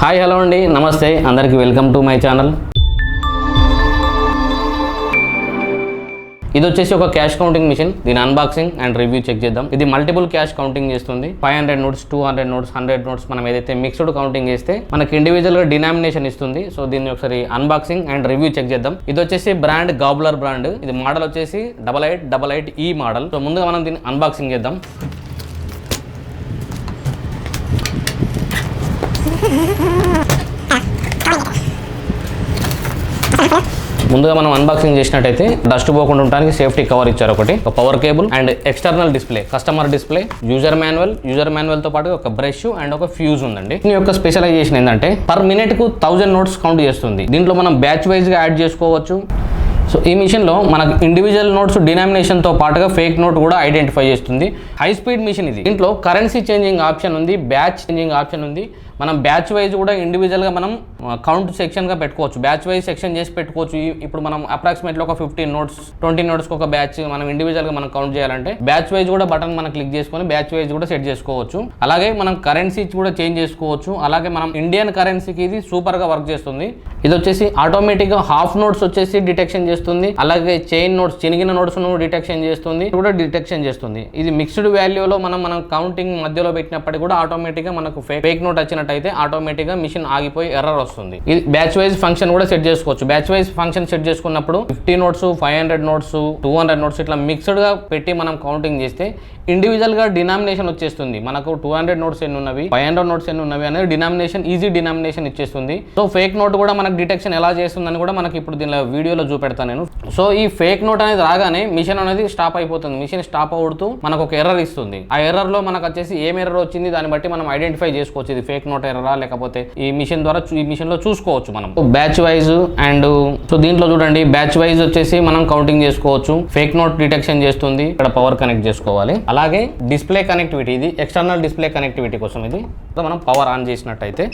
Hi hello అండి, నమస్తే అందరికీ వెల్కమ్ టు మై ఛానల్. ఇది వచ్చేసి ఒక క్యాష్ కౌంటింగ్ మిషన్. దీని అన్బాక్సింగ్ అండ్ రివ్యూ చెక్ చేద్దాం. ఇది మల్టిపుల్ క్యాష్ కౌంటింగ్ చేస్తుంది. 500 నోట్స్, 200 నోట్స్, 100 నోట్స్ మనం ఏదైతే మిక్స్డ్ కౌంటింగ్ చేస్తే మనకి ఇండివిజువల్ గా డినామినేషన్ ఇస్తుంది. సో దీన్ని ఒకసారి అన్బాక్సింగ్ అండ్ రివ్యూ చెక్ చేద్దాం. ఇది వచ్చేసి బ్రాండ్ గాబ్లర్ బ్రాండ్. ఇది మోడల్ వచ్చేసి 8888E మోడల్. సో ముందుగా మనం దీన్ని అన్బాక్సింగ్ చేద్దాం. ముందుగా మనం అన్బాక్సింగ్ చేసినట్టయితే డస్ట్ పోకుండా ఉండడానికి సేఫ్టీ కవర్ ఇచ్చారు. ఒక power cable and external display, customer display, user manual తో పాటు ఒక బ్రష్ అండ్ ఒక ఫ్యూజ్ ఉందండి. దీని యొక్క స్పెషలైజేషన్ ఏంటంటే పర్ మినిట్ కు 1000 నోట్స్ కౌంట్ చేస్తుంది. దీంట్లో మనం బ్యాచ్ వైజ్ గా యాడ్ చేసుకోవచ్చు. సో ఈ మిషన్లో మనకు ఇండివిజువల్ నోట్స్ డినామినేషన్తో పాటుగా ఫేక్ నోట్ కూడా ఐడెంటిఫై చేస్తుంది. హై స్పీడ్ మిషన్ ఇది. దీంట్లో కరెన్సీ చేంజింగ్ ఆప్షన్ ఉంది, బ్యాచ్ చేంజింగ్ ఆప్షన్ ఉంది. మనం బ్యాచ్ వైజ్ కూడా ఇండివిజువల్గా మనం కౌంట్ సెక్షన్గా పెట్టుకోవచ్చు. బ్యాచ్ వైజ్ సెక్షన్ చేసి పెట్టుకోవచ్చు. ఇప్పుడు మనం అప్రాక్సిమేట్లీ ఒక 15 నోట్స్ 20 నోట్స్కి ఒక బ్యాచ్ మనం ఇండివిజువల్గా మనం కౌంట్ చేయాలంటే బ్యాచ్ వైజ్ కూడా బటన్ మనం క్లిక్ చేసుకొని బ్యాచ్ వైజ్ కూడా సెట్ చేసుకోవచ్చు. అలాగే మనం కరెన్సీ కూడా చేంజ్ చేసుకోవచ్చు. అలాగే మనం ఇండియన్ కరెన్సీకి ఇది సూపర్గా వర్క్ చేస్తుంది. ఇది వచ్చేసి ఆటోమేటిక్గా హాఫ్ నోట్స్ వచ్చేసి డిటెక్షన్ చేస్తుంది. అలాగే చైన్ నోట్స్, చినిగిన నోట్స్ డిటెక్షన్ చేస్తుంది, కూడా డిటెక్షన్ చేస్తుంది. ఇది మిక్స్డ్ వాల్యూలో మనం కౌంటింగ్ మధ్యలో పెట్టినప్పటికీ కూడా ఆటోమేటిక్గా మనకు ఫేక్ నోట్ వచ్చినట్టయితే ఆటోమేటిక్గా మిషన్ ఆగిపోయి ఎర్రర్ వస్తుంది. ఇది బ్యాచ్ వైజ్ ఫంక్షన్ కూడా సెట్ చేసుకోవచ్చు. బ్యాచ్ వైజ్ ఫంక్షన్ సెట్ చేసుకున్నప్పుడు 50 నోట్స్, 500 నోట్స్, 200 నోట్స్ ఇట్లా మిక్స్డ్ గా పెట్టి మనం కౌంటింగ్ చేస్తే ఇండివిజువల్ గా డినామినేషన్ వచ్చేస్తుంది. మనకు 200 నోట్స్ ఎన్ని ఉన్నవి, 500 నోట్స్ ఎన్ని ఉన్నవి అనేది డినామినేషన్, ఈజీ డినామినేషన్ ఇచ్చేస్తుంది. సో ఫేక్ నోట్ కూడా మనకు డిటెక్షన్ ఎలా చేస్తుందని కూడా మనకి ఇప్పుడు దీనిలో వీడియోలో చూపెడతాను నేను. సో ఈ ఫేక్ నోట్ అనేది రాగానే మిషన్ అనేది స్టాప్ అయిపోతుంది. మిషన్ స్టాప్ అవుతూ మనకు ఒక ఎర్రర్ ఇస్తుంది. ఆ ఎర్రర్ లో మనకు వచ్చేసి ఏం ఎర్రర్ వచ్చింది దాన్ని బట్టి మనం ఐడెంటిఫై చేసుకోవచ్చు. ఇది ఫేక్ నోట్ ఎర్రరా లేకపోతే ఈ మిషన్ ద్వారా ఈ మిషన్ లో చూసుకోవచ్చు మనం. బ్యాచ్ వైజ్ అండ్ సో దీంట్లో చూడండి బ్యాచ్ వైజ్ వచ్చేసి మనం కౌంటింగ్ చేసుకోవచ్చు. ఫేక్ నోట్ డిటెక్షన్ చేస్తుంది. ఇక్కడ పవర్ కనెక్ట్ చేసుకోవాలి. అలాగే డిస్ప్లే కనెక్టివిటీ, ఇది ఎక్స్టర్నల్ డిస్ప్లే కనెక్టివిటీ కోసం. ఇది మనం పవర్ ఆన్ చేసినట్టయితే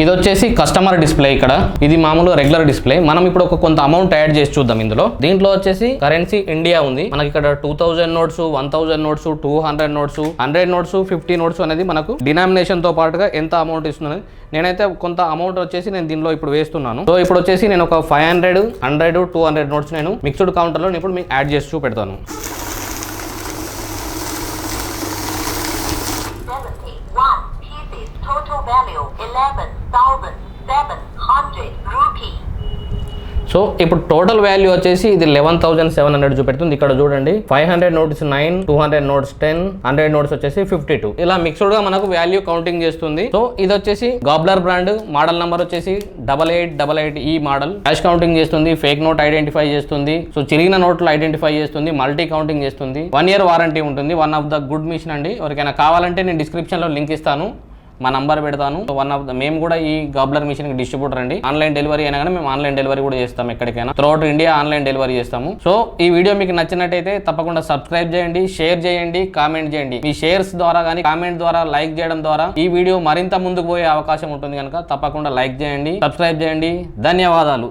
ఇది వచ్చేసి కస్టమర్ డిస్ప్లే. ఇక్కడ ఇది మామూలు రెగ్యులర్ డిస్ప్లే. మనం ఇప్పుడు ఒక కొంత అమౌంట్ యాడ్ చేసి చూద్దాం. ఇందులో దీంట్లో వచ్చేసి కరెన్సీ ఇండియా ఉంది. మనకి ఇక్కడ 2000 notes, 1000 notes, 200 notes, 100 notes, 50 notes అనేది మనకు డినామినేషన్ తో పాటుగా ఎంత అమౌంట్ ఇస్తున్నది. నేనైతే కొంత అమౌంట్ వచ్చేసి నేను దీనిలో ఇప్పుడు వేస్తున్నాను. సో ఇప్పుడు వచ్చేసి నేను ఒక 500, 100, 200 నోట్స్ నేను మిక్స్డ్ కౌంటర్లో ఇప్పుడు మీకు యాడ్ చేసి చూపెడతాను. Total value 11,700 rupees. సో ఇప్పుడు టోటల్ వాల్యూ వచ్చేసి ఇది 11,700 చూపెడుతుంది. ఇక్కడ చూడండి 500 నోట్స్ 9, 200 నోట్స్ 10, 100 నోట్స్ వచ్చేసి 52. ఇలా మిక్స్డ్ గా మనకు వాల్యూ కౌంటింగ్ చేస్తుంది. సో ఇది వచ్చేసి గాబ్లర్ బ్రాండ్. మోడల్ నంబర్ వచ్చేసి 8888E మోడల్. క్యాష్ కౌంటింగ్ చేస్తుంది, ఫేక్ నోట్ ఐడెంటిఫై చేస్తుంది, సో చిరిగిన నోట్లు ఐడెంటిఫై చేస్తుంది, మల్టీ కౌంటింగ్ చేస్తుంది. 1 year వారంటీ ఉంటుంది. One of the good machine అండి. ఎవరికైనా కావాలంటే నేను డిస్క్రిప్షన్ లో లింక్ ఇస్తాను, మా నంబర్ పెడతాను. మేము కూడా ఈ గాబ్లర్ మిషన్ కి డిస్ట్రిబ్యూటర్ అండి. ఆన్లైన్ డెలివరీ అయినా కానీ మేము ఆన్లైన్ డెలివరీ కూడా చేస్తాము. ఎక్కడికైనా త్రూఅవుట్ ఇండియా ఆన్లైన్ డెలివరీ చేస్తాము. సో ఈ వీడియో మీకు నచ్చినట్టయితే తప్పకుండా సబ్స్క్రైబ్ చేయండి, షేర్ చేయండి, కామెంట్ చేయండి. మీ షేర్స్ ద్వారా కానీ కామెంట్ ద్వారా లైక్ చేయడం ద్వారా ఈ వీడియో మరింత ముందుకు పోయే అవకాశం ఉంటుంది కనుక తప్పకుండా లైక్ చేయండి, సబ్స్క్రైబ్ చేయండి. ధన్యవాదాలు.